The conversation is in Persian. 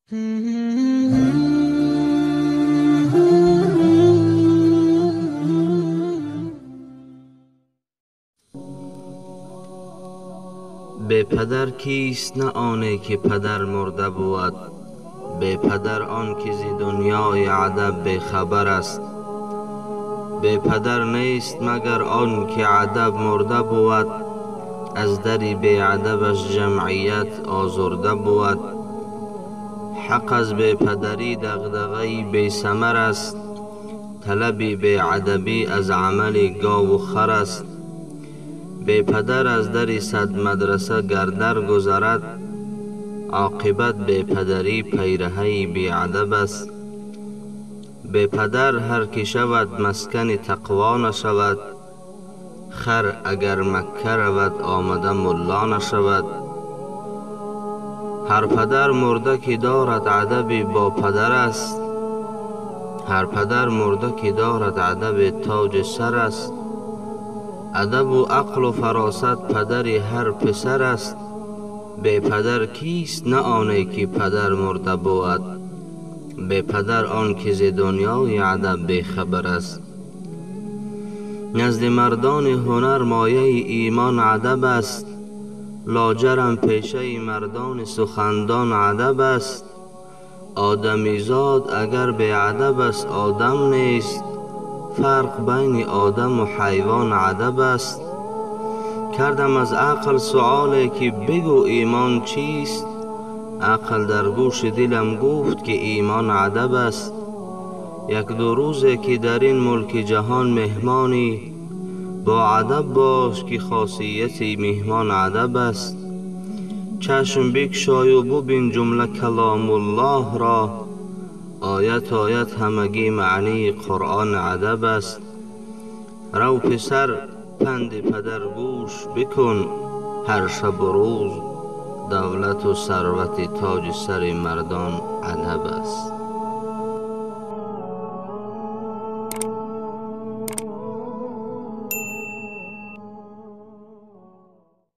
به پدر کیست نه آنی که پدر مرده بود، به پدر آن که ز دنیای ادب بی خبر است. به پدر نیست مگر آن که ادب مرده بود، از دری بی ادبش جمعیت آزرده بود. حق از بی پدری دغدغه‌ای بی ثمر است، طلب بی ادبی از عمل گاو و خر است. بی پدر از در صد مدرسه گر در گذرد، عاقبت بی پدری پیرهی بی ادب است. بی پدر هر که شود مسکن تقوا نشود، خر اگر مکه رود آمده ملا نشود. هر پدر مرده که دارد ادب با پدر است، هر پدر مرده که دارد ادب تاج سر است. ادب و عقل و فراست پدر هر پسر است، به پدر کیست نه آنی که پدر مرده بود، به پدر آن که ز دنیای ادب بی خبر است. نزد مردان هنر مایه ایمان ادب است، لاجرم پیشه مردان سخندان ادب است. آدمی زاد اگر بی ادب است آدم نیست، فرق بین آدم و حیوان ادب است. کردم از عقل سؤالی که بگو ایمان چیست، عقل در گوش دلم گفت که ایمان ادب است. یک دو روزه که در این ملک جهان مهمانی، با ادب باش که خاصیت مهمان ادب است. چشم بگشای و ببین جمله کلام الله را، آیت آیت همگی معنی قرآن ادب است. رو پسر پند پدر گوش بکن هر شب و روز، دولت و ثروت تاج سر مردان ادب است.